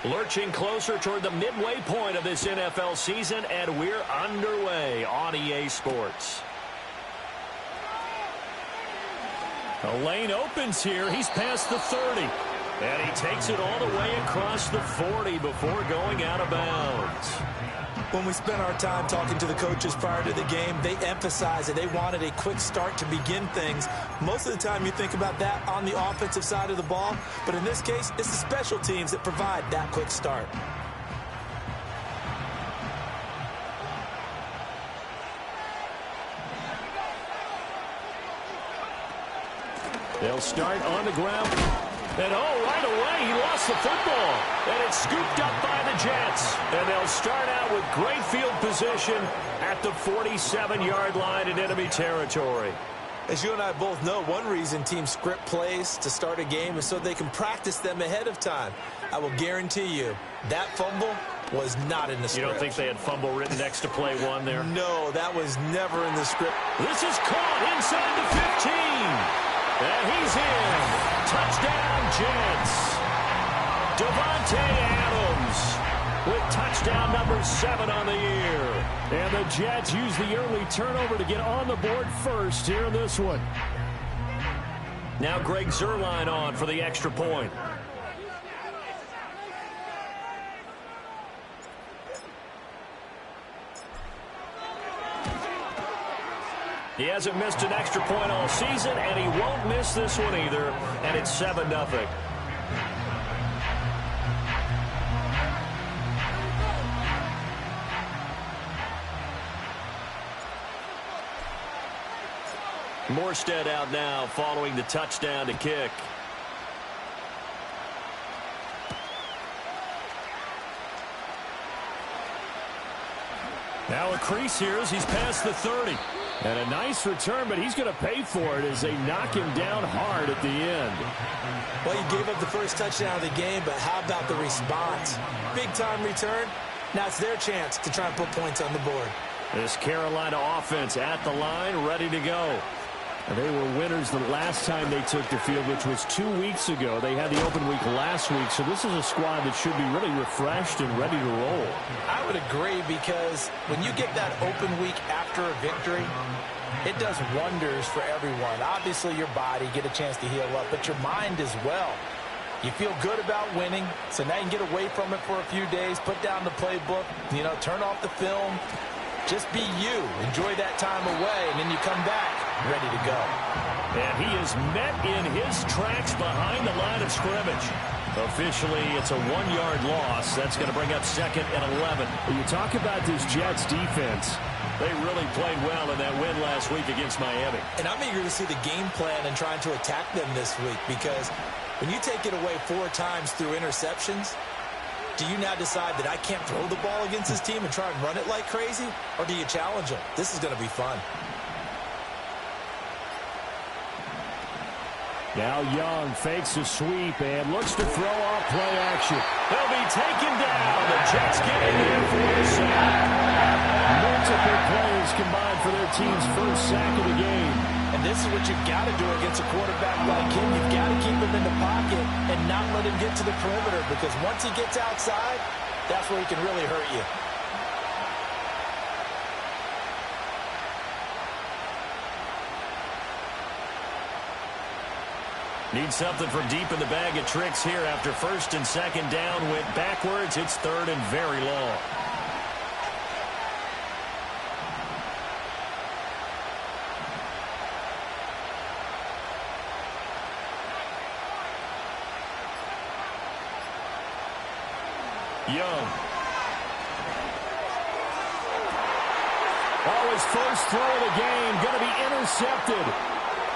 Lurching closer toward the midway point of this NFL season, and we're underway on EA Sports. The lane opens here. He's past the 30. And he takes it all the way across the 40 before going out of bounds. When we spent our time talking to the coaches prior to the game, they emphasized that they wanted a quick start to begin things. Most of the time you think about that on the offensive side of the ball, but in this case, it's the special teams that provide that quick start. They'll start on the ground. And right away, he lost the football. And it's scooped up by the Jets. And they'll start out with great field position at the 47-yard line in enemy territory. As you and I both know, one reason teams script plays to start a game is so they can practice them ahead of time. I will guarantee you that fumble was not in the script. You don't think they had fumble written next to play one there? No, that was never in the script. This is caught inside the 15. And he's in. Touchdown, Jets. Devontae Adams with touchdown number 7 on the year. And the Jets use the early turnover to get on the board first here in this one. Now Greg Zuerlein on for the extra point. He hasn't missed an extra point all season, and he won't miss this one either, and it's 7-0. Morstead out now following the touchdown to kick. Now a crease here as he's past the 30. And a nice return, but he's going to pay for it as they knock him down hard at the end. Well, you gave up the first touchdown of the game, but how about the response? Big-time return. Now it's their chance to try and put points on the board. This Carolina offense at the line, ready to go. And they were winners the last time they took the field, which was 2 weeks ago. They had the open week last week, so this is a squad that should be really refreshed and ready to roll. I would agree, because when you get that open week after a victory, it does wonders for everyone. Obviously, your body, get a chance to heal up, but your mind as well. You feel good about winning, so now you can get away from it for a few days, put down the playbook, turn off the film. Just be you. Enjoy that time away, and then you come back ready to go. And he is met in his tracks behind the line of scrimmage. Officially, it's a 1-yard loss. That's going to bring up 2nd and 11. You talk about this Jets defense. They really played well in that win last week against Miami. And I'm eager to see the game plan and trying to attack them this week, because when you take it away 4 times through interceptions, do you now decide that I can't throw the ball against this team and try and run it like crazy? Or do you challenge them? This is going to be fun. Now Young fakes a sweep and looks to throw off play action. They'll be taken down. The Jets get in there for a sack. Multiple plays combined for their team's first sack of the game. And this is what you've got to do against a quarterback like him. You've got to keep him in the pocket and not let him get to the perimeter, because once he gets outside, that's where he can really hurt you. Need something from deep in the bag of tricks here after 1st and 2nd down. Went backwards. It's 3rd and very long. Young. His first throw of the game going to be intercepted.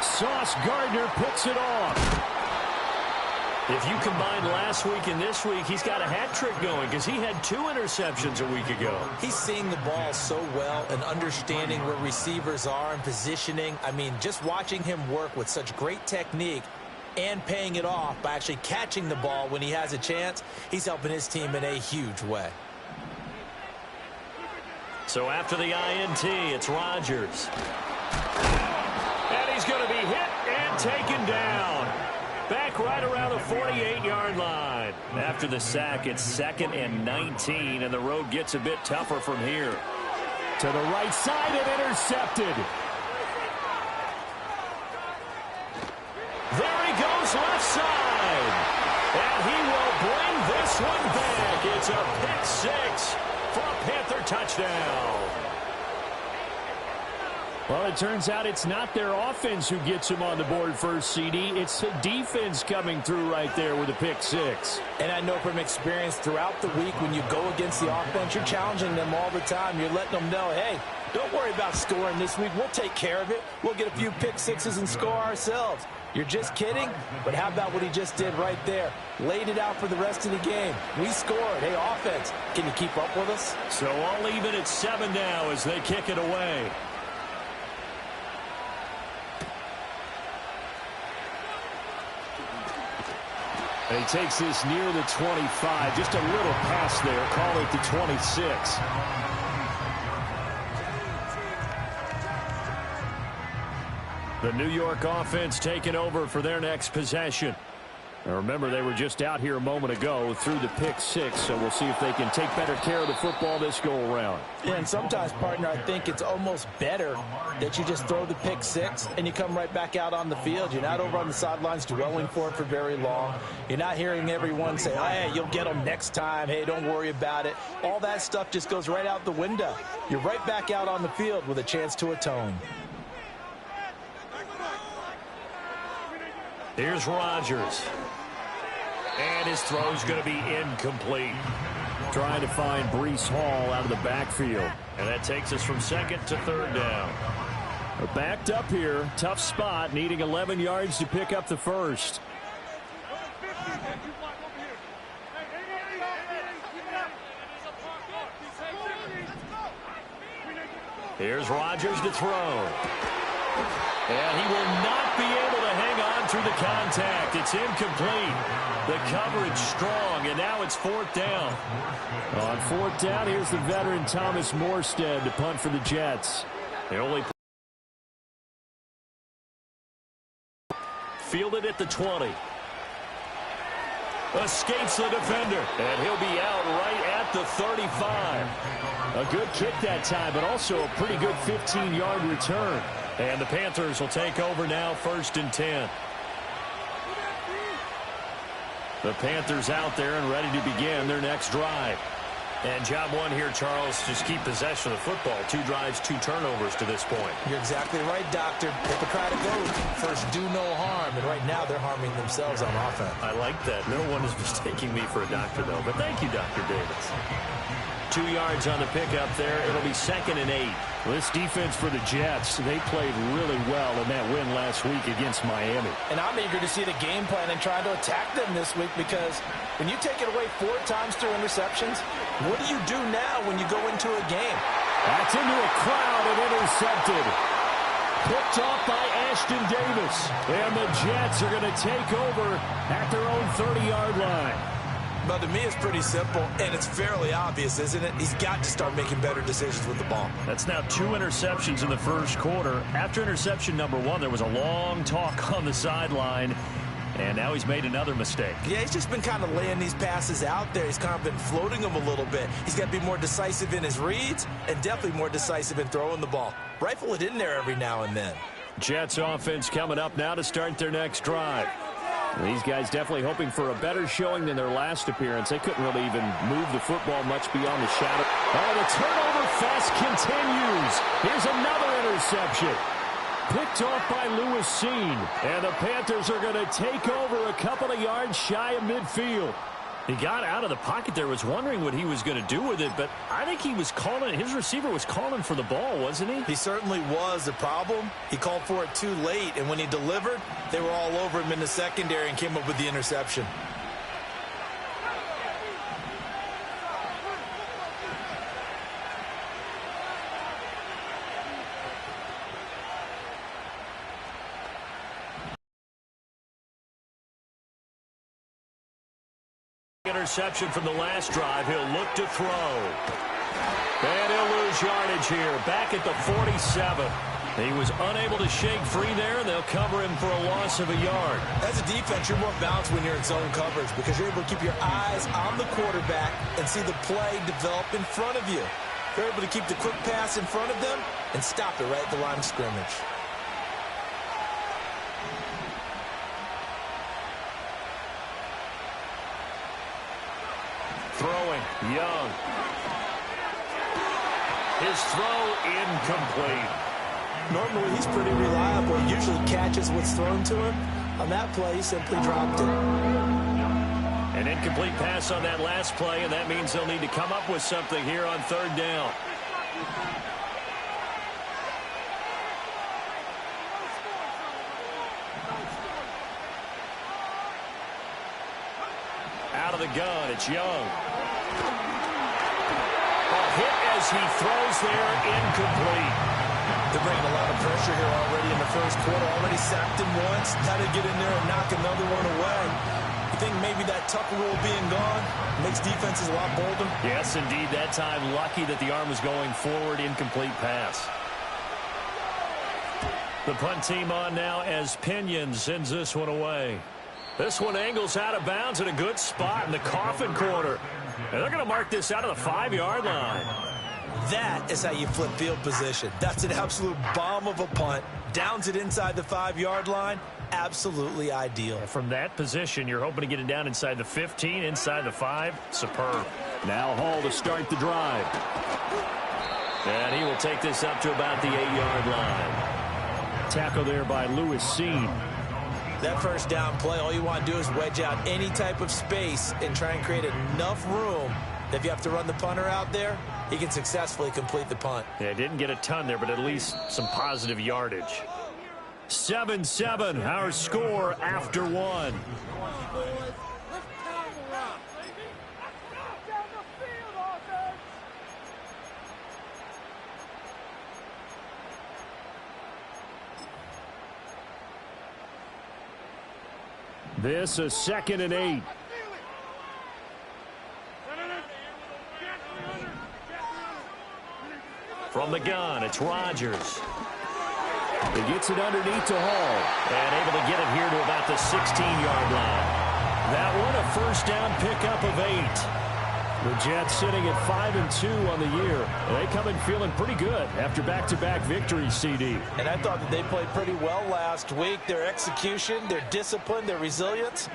Sauce Gardner picks it off. If you combine last week and this week, he's got a hat trick going, because he had 2 interceptions a week ago. He's seeing the ball so well and understanding where receivers are and positioning. I mean, just watching him work with such great technique and paying it off by actually catching the ball when he has a chance, he's helping his team in a huge way. So after the INT, it's Rodgers. And he's going to be hit and taken down. Back right around the 48-yard line. After the sack, it's 2nd and 19, and the road gets a bit tougher from here. To the right side and intercepted. There he goes, left side. And he will bring this one back. It's a pick six for a Panther touchdown. Well, it turns out it's not their offense who gets them on the board first, CD. It's the defense coming through right there with a pick six. And I know from experience throughout the week when you go against the offense, you're challenging them all the time. You're letting them know, hey, don't worry about scoring this week. We'll take care of it. We'll get a few pick sixes and score ourselves. You're just kidding? But how about what he just did right there? Laid it out for the rest of the game. We scored. Hey, offense, can you keep up with us? So all even at 7 now as they kick it away. And he takes this near the 25. Just a little pass there. Call it the 26. The New York offense taking over for their next possession. Now remember, they were just out here a moment ago through the pick six, so we'll see if they can take better care of the football this go-around. Yeah, and sometimes, partner, I think it's almost better that you just throw the pick six and you come right back out on the field. You're not over on the sidelines dwelling for it for very long. You're not hearing everyone say, hey, you'll get them next time. Hey, don't worry about it. All that stuff just goes right out the window. You're right back out on the field with a chance to atone. Here's Rodgers. And his throw's going to be incomplete. Trying to find Breece Hall out of the backfield. And that takes us from 2nd to 3rd down. We're backed up here. Tough spot, needing 11 yards to pick up the first. Here's Rodgers to throw. And he will not be able to hang on through the contact. It's incomplete. The coverage strong, and now it's 4th down. On 4th down, here's the veteran Thomas Morstead to punt for the Jets. They only fielded at the 20. Escapes the defender, and he'll be out right at the 35. A good kick that time, but also a pretty good 15-yard return. And the Panthers will take over now, 1st and 10. The Panthers out there and ready to begin their next drive. And job one here, Charles, just keep possession of the football. 2 drives, 2 turnovers to this point. You're exactly right, Doctor. Hippocratic oath. First, do no harm. And right now, they're harming themselves on offense. I like that. No one is mistaking me for a doctor, though. But thank you, Dr. Davis. 2 yards on the pickup there. It'll be 2nd and 8. Well, this defense for the Jets, they played really well in that win last week against Miami. And I'm eager to see the game plan and try to attack them this week, because when you take it away 4 times through interceptions, what do you do now when you go into a game? That's into a crowd and intercepted. Picked off by Ashton Davis. And the Jets are going to take over at their own 30-yard line. But to me, it's pretty simple, and it's fairly obvious, isn't it? He's got to start making better decisions with the ball. That's now 2 interceptions in the first quarter. After interception number 1, there was a long talk on the sideline, and now he's made another mistake. Yeah, he's just been kind of laying these passes out there. He's kind of been floating them a little bit. He's got to be more decisive in his reads and definitely more decisive in throwing the ball. Rifle it in there every now and then. Jets offense coming up now to start their next drive. These guys definitely hoping for a better showing than their last appearance. They couldn't really even move the football much beyond the shadow. Oh, the turnover fest continues. Here's another interception. Picked off by Lewis Seen. And the Panthers are going to take over a couple of yards shy of midfield. He got out of the pocket there, was wondering what he was going to do with it, but I think he was calling, his receiver was calling for the ball, wasn't he? He certainly was. The problem, he called for it too late, and when he delivered, they were all over him in the secondary and came up with the interception. Interception from the last drive. He'll look to throw. And he'll lose yardage here. Back at the 47. He was unable to shake free there, and they'll cover him for a loss of a yard. As a defense, you're more balanced when you're in zone coverage because you're able to keep your eyes on the quarterback and see the play develop in front of you. You're able to keep the quick pass in front of them and stop it right at the line of scrimmage. Throwing, Young. His throw incomplete. Normally, he's pretty reliable. He usually catches what's thrown to him. On that play, he simply dropped it. An incomplete pass on that last play, and that means they'll need to come up with something here on third down. Out of the gun, it's Young. A hit as he throws there, incomplete. They're bringing a lot of pressure here already in the first quarter. Already sacked him once. Now to get in there and knock another one away. You think maybe that Tucker rule being gone makes defenses a lot bolder? Yes, indeed. That time, lucky that the arm was going forward. Incomplete pass. The punt team on now as Pinion sends this one away. This one angles out of bounds in a good spot in the coffin corner. And they're going to mark this out of the 5-yard line. That is how you flip field position. That's an absolute bomb of a punt. Downs it inside the 5-yard line. Absolutely ideal. From that position, you're hoping to get it down inside the 15, inside the 5. Superb. Now Hall to start the drive. And he will take this up to about the 8-yard line. Tackle there by Lewis Seen. That first down play, all you want to do is wedge out any type of space and try and create enough room that if you have to run the punter out there, he can successfully complete the punt. Yeah, didn't get a ton there, but at least some positive yardage. 7-7, our score after one. This is 2nd and 8. From the gun, it's Rodgers. He gets it underneath to Hall. And able to get it here to about the 16-yard line. That one a first down pickup of 8. The Jets sitting at 5-2 on the year. And they come in feeling pretty good after back-to-back victories, CD. And I thought that they played pretty well last week. Their execution, their discipline, their resilience,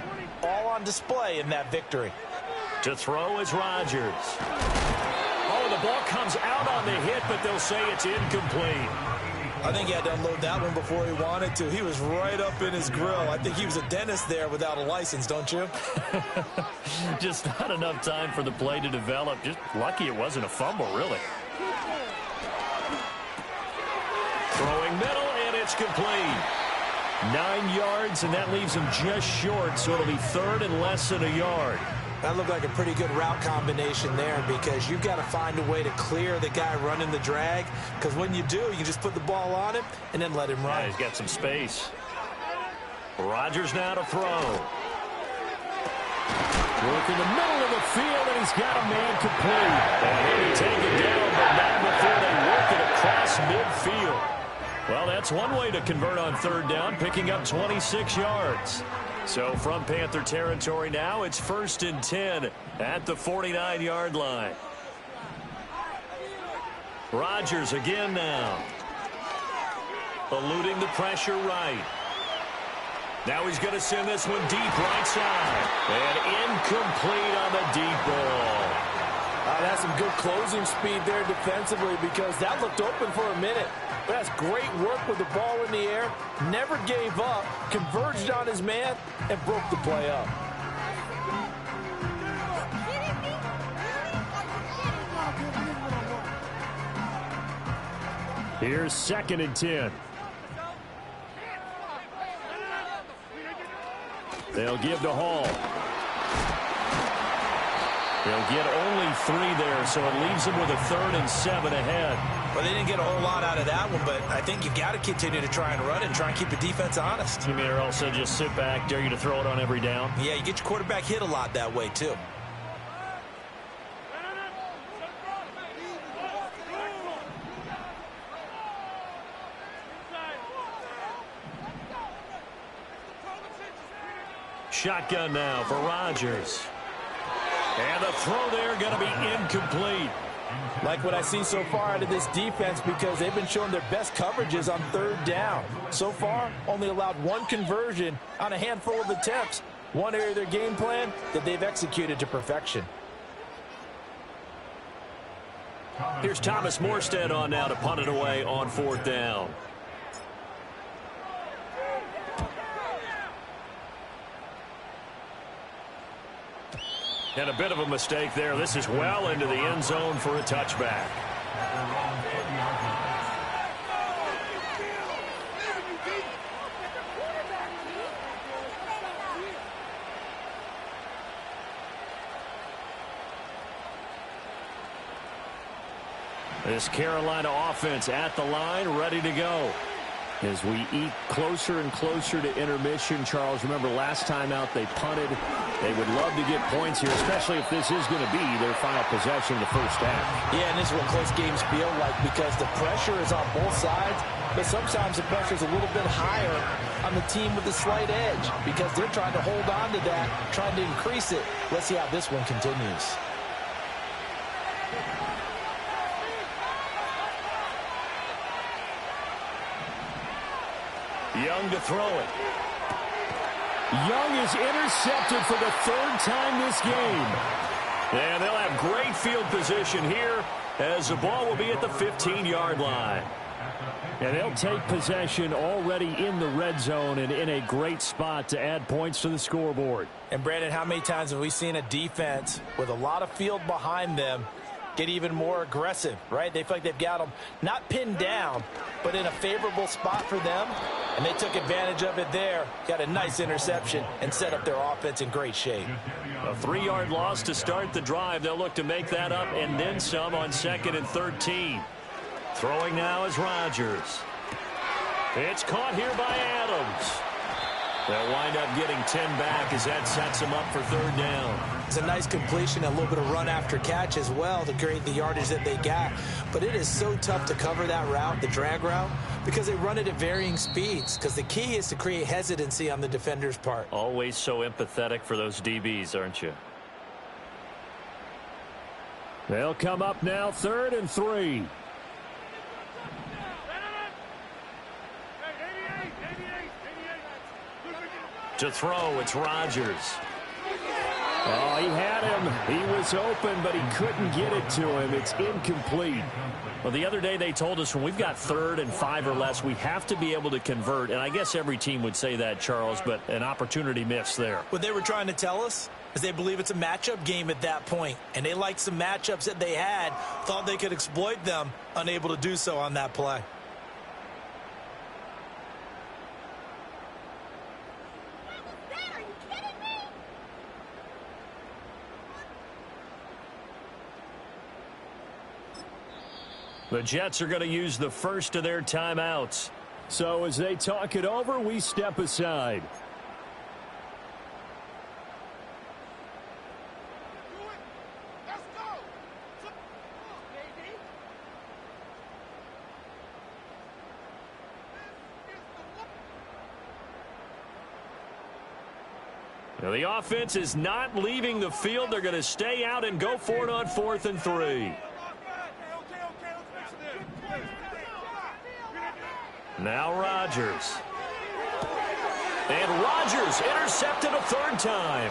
all on display in that victory. To throw is Rodgers. Oh, the ball comes out on the hit, but they'll say it's incomplete. I think he had to unload that one before he wanted to. He was right up in his grill. I think he was a dentist there without a license, don't you? Just not enough time for the play to develop. Just lucky it wasn't a fumble, really. Throwing middle, and it's complete. 9 yards, and that leaves him just short, so it'll be 3rd and less than a yard. That looked like a pretty good route combination there because you've got to find a way to clear the guy running the drag, because when you do, you can just put the ball on him and then let him run. Yeah, he's got some space. Rodgers now to throw. Work in the middle of the field, and he's got a man complete. And he'll take it down, but not before they work it across midfield. Well, that's one way to convert on 3rd down, picking up 26 yards. So from Panther territory now, it's 1st and 10 at the 49-yard line. Rodgers again now. Eluding the pressure right. Now he's going to send this one deep right side. And incomplete on the deep ball. That's some good closing speed there defensively because that looked open for a minute. But that's great work with the ball in the air. Never gave up, converged on his man, and broke the play up. Here's 2nd and 10. They'll give to Hall. They'll get only 3 there, so it leaves them with a 3rd and 7 ahead. Well, they didn't get a whole lot out of that one, but I think you got to continue to try and run and try and keep the defense honest. You mean or also just sit back, dare you to throw it on every down? Yeah, you get your quarterback hit a lot that way, too. Shotgun now for Rodgers. And the throw there going to be incomplete. Like what I see so far out of this defense, because they've been showing their best coverages on third down. So far, only allowed one conversion on a handful of attempts. One area of their game plan that they've executed to perfection. Here's Thomas Morstead on now to punt it away on fourth down. And a bit of a mistake there. This is well into the end zone for a touchback. This Carolina offense at the line, ready to go. As we eat closer and closer to intermission, Charles, remember last time out they punted. They would love to get points here, especially if this is going to be their final possession of the first half. Yeah, and this is what close games feel like, because the pressure is on both sides, but sometimes the pressure is a little bit higher on the team with the slight edge, because they're trying to hold on to that, trying to increase it. Let's see how this one continues. Young to throw it. Young is intercepted for the third time this game. And they'll have great field position here as the ball will be at the 15-yard line. And they'll take possession already in the red zone and in a great spot to add points to the scoreboard. And, Brandon, how many times have we seen a defense with a lot of field behind them get even more aggressive, right? They feel like they've got them not pinned down, but in a favorable spot for them, and they took advantage of it there. Got a nice interception and set up their offense in great shape. A 3-yard loss to start the drive. They'll look to make that up and then some on 2nd and 13. Throwing now is Rodgers. It's caught here by Adams. They'll wind up getting 10 back as that sets them up for third down. It's a nice completion, a little bit of run after catch as well to create the yardage that they got. But it is so tough to cover that route, the drag route, because they run it at varying speeds. Because the key is to create hesitancy on the defender's part. Always so empathetic for those DBs, aren't you? They'll come up now 3rd and 3. To throw, it's Rodgers. Oh, he had him. He was open, but he couldn't get it to him. It's incomplete. Well, the other day they told us when we've got 3rd and 5 or less, we have to be able to convert. And I guess every team would say that, Charles, but an opportunity missed there. What they were trying to tell us is they believe it's a matchup game at that point. And they liked some matchups that they had, thought they could exploit them, unable to do so on that play. The Jets are going to use the first of their timeouts. So as they talk it over, we step aside. Now the offense is not leaving the field. They're going to stay out and go for it on 4th and 3. Now Rodgers. And Rodgers intercepted a 3rd time.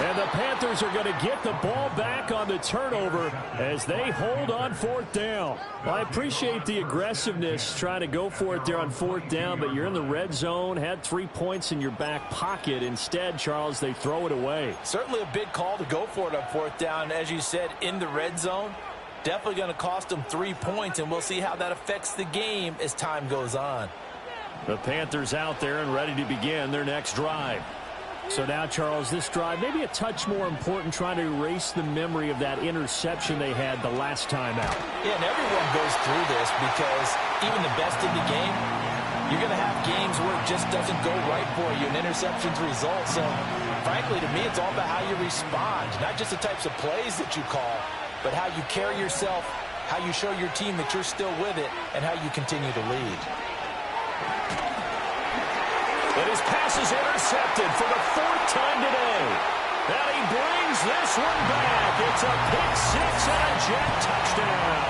And the Panthers are going to get the ball back on the turnover as they hold on 4th down. Well, I appreciate the aggressiveness trying to go for it there on 4th down, but you're in the red zone, had 3 points in your back pocket. Instead, Charles, they throw it away. Certainly a big call to go for it on 4th down. As you said, in the red zone. Definitely going to cost them 3 points, and we'll see how that affects the game as time goes on. The Panthers out there and ready to begin their next drive. So now, Charles, this drive maybe a touch more important, trying to erase the memory of that interception they had the last time out. Yeah, and everyone goes through this because even the best in the game, you're going to have games where it just doesn't go right for you, and interceptions result. So, frankly, to me, it's all about how you respond, not just the types of plays that you call, but how you carry yourself, how you show your team that you're still with it, and how you continue to lead. And his pass is intercepted for the 4th time today. And he brings this one back. It's a pick six and a jet touchdown.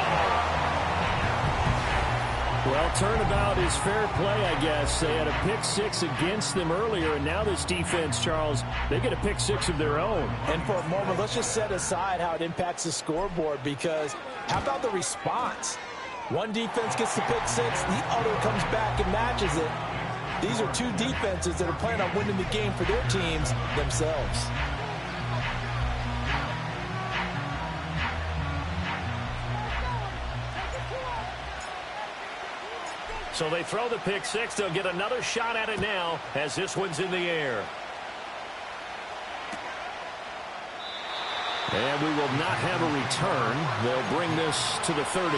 Well, turnabout is fair play, I guess. They had a pick six against them earlier, and now this defense, Charles, they get a pick six of their own. And for a moment, let's just set aside how it impacts the scoreboard, because how about the response? One defense gets the pick six, the other comes back and matches it. These are two defenses that are planning on winning the game for their teams themselves. So they throw the pick six. They'll get another shot at it now as this one's in the air. And we will not have a return. They'll bring this to the 30.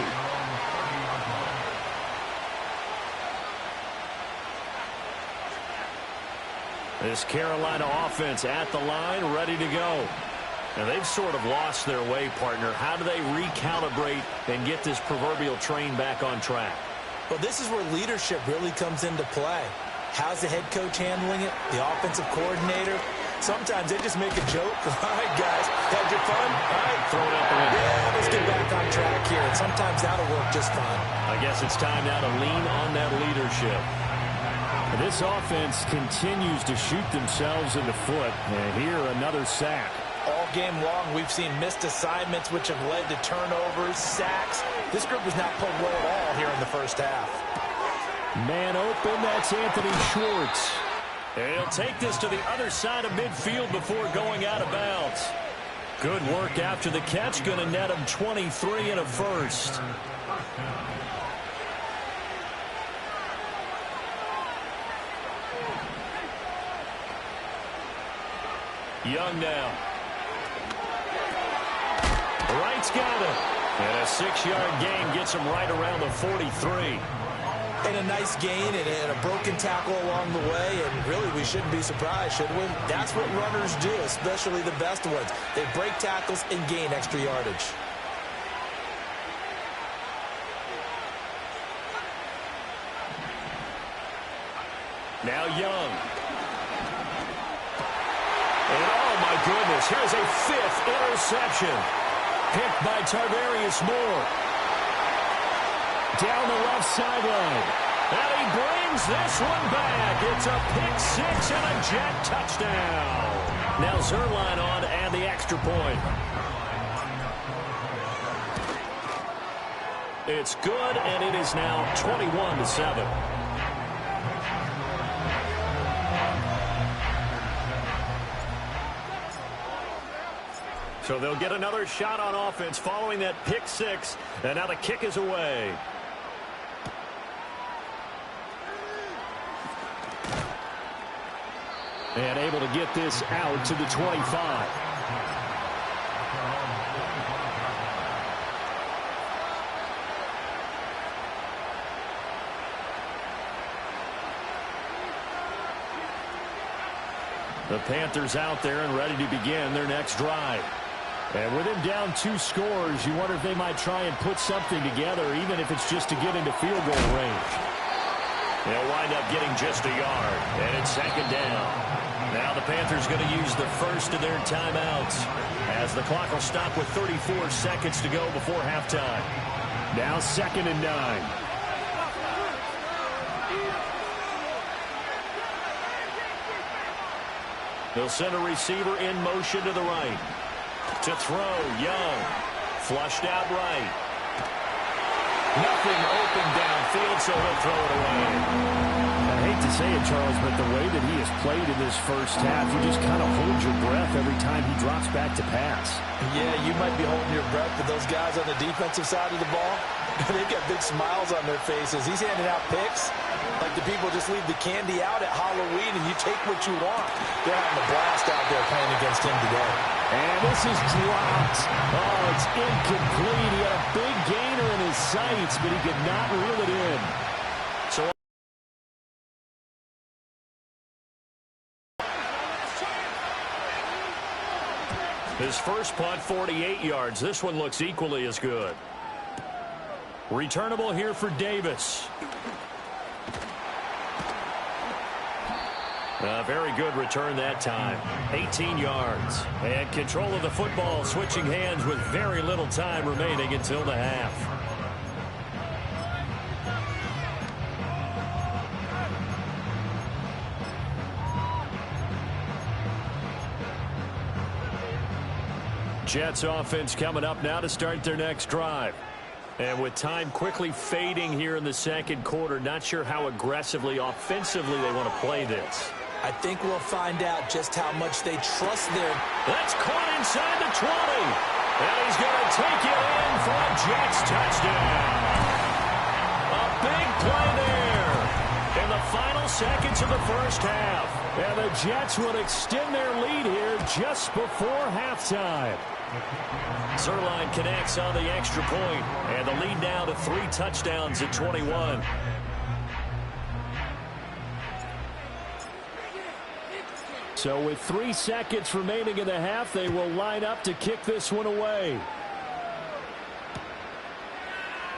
This Carolina offense at the line, ready to go. And they've sort of lost their way, partner. How do they recalibrate and get this proverbial train back on track? Well, this is where leadership really comes into play. How's the head coach handling it? The offensive coordinator? Sometimes they just make a joke. All right, guys, had your fun? All right, throw it out the window. Yeah, let's get back on track here. And sometimes that'll work just fine. I guess it's time now to lean on that leadership. This offense continues to shoot themselves in the foot. And here, another sack. All game long, we've seen missed assignments, which have led to turnovers, sacks. This group has not played well at all here in the first half. Man open, that's Anthony Schwartz. And he'll take this to the other side of midfield before going out of bounds. Good work after the catch. Going to net him 23 and a first. Young now. Wright's got it. And a 6-yard gain gets him right around the 43. And a nice gain and a broken tackle along the way. And really, we shouldn't be surprised, should we? That's what runners do, especially the best ones. They break tackles and gain extra yardage. Now Young. And oh my goodness, here's a 5th interception. Picked by Tarvarius Moore. Down the left sideline. And he brings this one back. It's a pick six and a jet touchdown. Now Zerline on to add the extra point. It's good, and it is now 21-7. So they'll get another shot on offense following that pick six. And now the kick is away. And able to get this out to the 25. The Panthers out there and ready to begin their next drive. And with him down 2 scores, you wonder if they might try and put something together, even if it's just to get into field goal range. They'll wind up getting just a yard, and it's 2nd down. Now the Panthers going to use the first of their timeouts, as the clock will stop with 34 seconds to go before halftime. Now 2nd and 9. They'll send a receiver in motion to the right. To throw, Young. Flushed out right. Nothing open downfield, so he'll throw it away. I hate to say it, Charles, but the way that he has played in this first half, you just kind of hold your breath every time he drops back to pass. Yeah, you might be holding your breath, but those guys on the defensive side of the ball, they've got big smiles on their faces. He's handing out picks like the people just leave the candy out at Halloween and you take what you want. They're having a blast out there playing against him today. And this is dropped. Oh, it's incomplete. He had a big gainer in his sights, but he could not reel it in. So his first punt, 48 yards. This one looks equally as good. Returnable here for Davis. A very good return that time. 18 yards. And control of the football switching hands with very little time remaining until the half. Jets offense coming up now to start their next drive. And with time quickly fading here in the second quarter, not sure how aggressively, offensively they want to play this. I think we'll find out just how much they trust their... That's caught inside the 20. And he's going to take it in for a Jets touchdown. A big play there in the final seconds of the first half. And the Jets will extend their lead here just before halftime. Zerline connects on the extra point, and the lead now to 3 touchdowns at 21. So with 3 seconds remaining in the half, they will line up to kick this one away.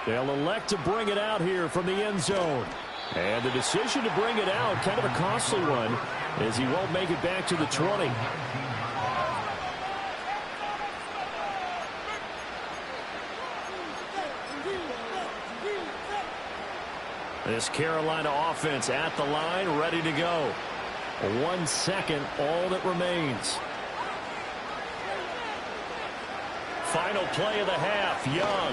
They'll elect to bring it out here from the end zone. And the decision to bring it out, kind of a costly one, as he won't make it back to the 20. This Carolina offense at the line, ready to go. 1 second, all that remains. Final play of the half, Young.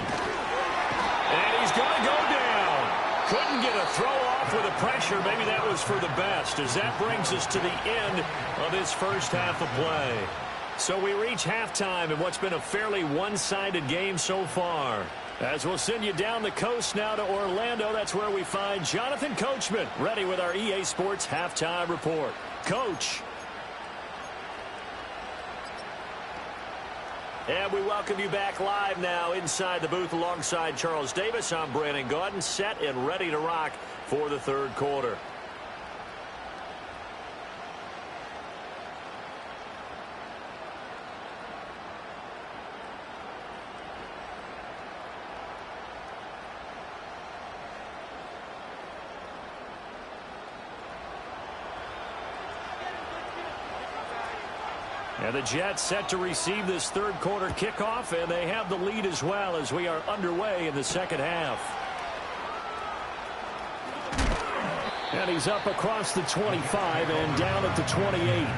And he's going to go down. Couldn't get a throw off with the pressure. Maybe that was for the best, as that brings us to the end of this first half of play. So we reach halftime in what's been a fairly one-sided game so far. As we'll send you down the coast now to Orlando, that's where we find Jonathan Coachman, ready with our EA Sports Halftime Report. Coach. And we welcome you back live now inside the booth alongside Charles Davis. I'm Brandon Gaudin, set and ready to rock for the third quarter. And the Jets set to receive this third quarter kickoff, and they have the lead as well as we are underway in the second half. And he's up across the 25 and down at the 28.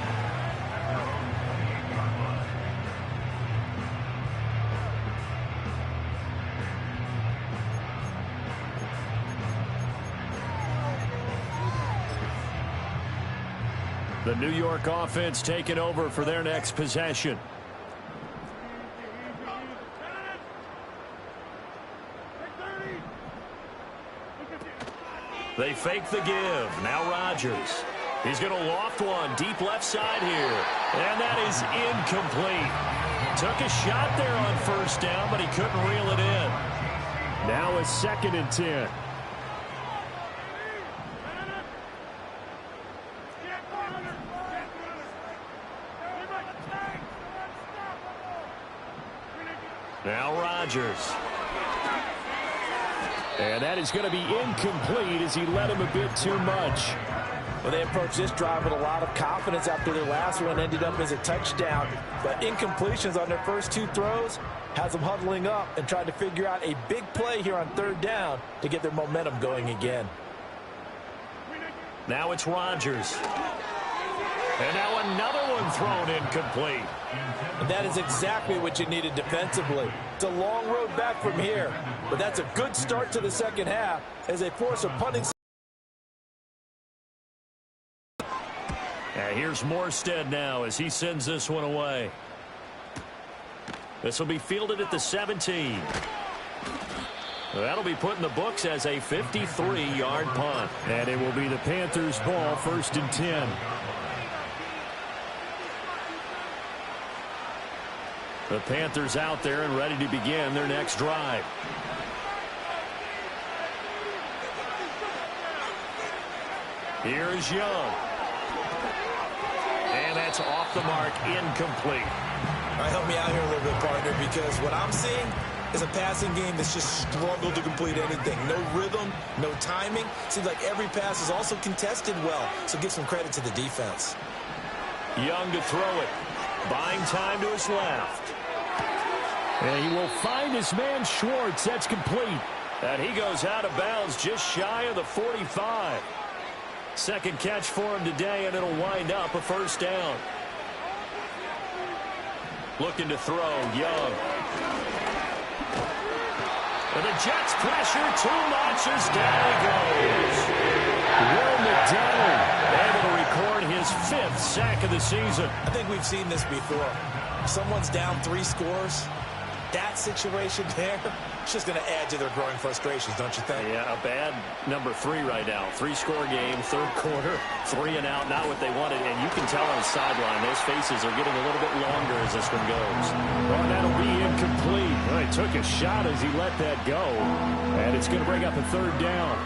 The New York offense taking over for their next possession. They fake the give. Now Rodgers. He's going to loft one deep left side here. And that is incomplete. Took a shot there on first down, but he couldn't reel it in. Now a 2nd and 10. Now Rodgers. And that is going to be incomplete as he led him a bit too much. Well, they approached this drive with a lot of confidence after their last one ended up as a touchdown. But incompletions on their first 2 throws has them huddling up and trying to figure out a big play here on 3rd down to get their momentum going again. Now it's Rodgers. And now another one thrown incomplete. And that is exactly what you needed defensively. It's a long road back from here, but that's a good start to the second half as they force a punting. Here's Morstead now as he sends this one away. This will be fielded at the 17. That'll be put in the books as a 53-yard punt. And it will be the Panthers' ball, 1st and 10. The Panthers out there and ready to begin their next drive. Here's Young. And that's off the mark, incomplete. All right, help me out here a little bit, partner, because what I'm seeing, is a passing game that's just struggled to complete anything. No rhythm, no timing. Seems like every pass is also contested well, so give some credit to the defense. Young to throw it. Buying time to his left. And he will find his man Schwartz. That's complete. And he goes out of bounds just shy of the 45. Second catch for him today, and it'll wind up a first down. Looking to throw, Young. And the Jets pressure too much as down he goes. Will McDonald able to record his 5th sack of the season. I think we've seen this before. Someone's down 3 scores. That situation there, it's just going to add to their growing frustrations, don't you think? Yeah, a bad number 3 right now. 3-score game, third quarter, 3 and out, not what they wanted. And you can tell on the sideline, those faces are getting a little bit longer as this one goes. Well, that'll be incomplete. Well, he took a shot as he let that go. And it's going to bring up a third down.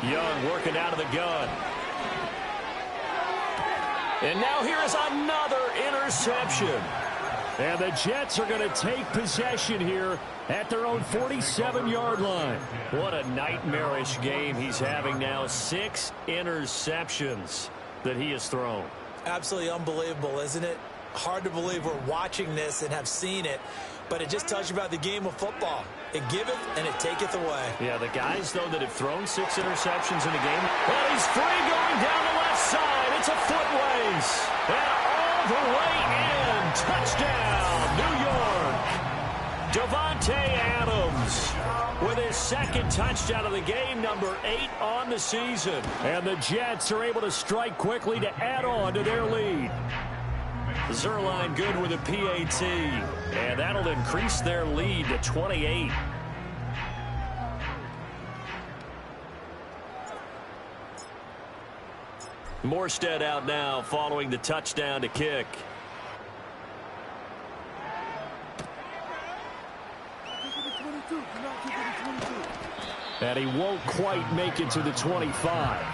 Young working out of the gun. And now here is another interception. And the Jets are going to take possession here at their own 47-yard line. What a nightmarish game he's having now. 6 interceptions that he has thrown. Absolutely unbelievable, isn't it? Hard to believe we're watching this and have seen it, but it just tells you about the game of football. It giveth and it taketh away. Yeah, the guys, though, that have thrown 6 interceptions in a game. Well, he's free going down the left side. It's a foot race. And all the way in. Touchdown, New York. Davante Adams with his 2nd touchdown of the game, number 8 on the season. And the Jets are able to strike quickly to add on to their lead. Zerline good with a PAT. And that'll increase their lead to 28. Morstead out now following the touchdown to kick. And he won't quite make it to the 25.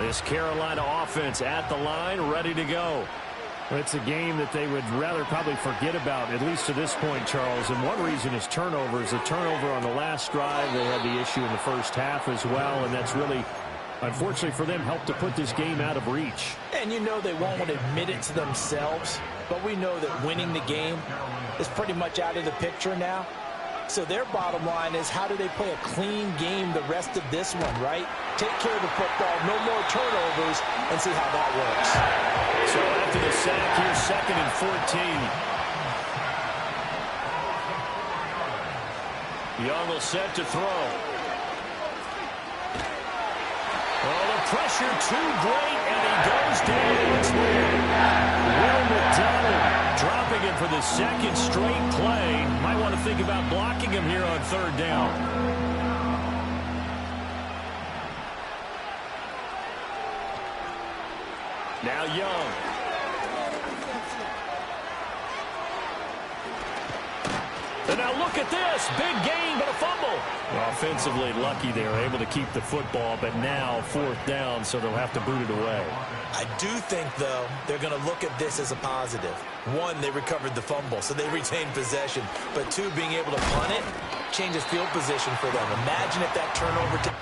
This Carolina offense at the line, ready to go. It's a game that they would rather probably forget about, at least to this point, Charles. And one reason is turnovers. The turnover on the last drive, they had the issue in the first half as well, and that's really, unfortunately for them, helped to put this game out of reach. And you know they won't want to admit it to themselves, but we know that winning the game is pretty much out of the picture now. So their bottom line is, how do they play a clean game the rest of this one, right? Take care of the football, no more turnovers, and see how that works. So after the sack, here's 2nd and 14. Young will set to throw. Oh, the pressure too great, and he goes down once more. Will McDonald dropping it for the 2nd straight play. Might want to think about blocking him here on 3rd down. Now Young. And now look at this. Big gain, but a fumble. Well, offensively lucky they were able to keep the football, but now 4th down, so they'll have to boot it away. I do think, though, they're going to look at this as a positive. 1, they recovered the fumble, so they retained possession. But 2, being able to punt it changes field position for them. Imagine if that turnover...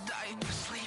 die in your sleep.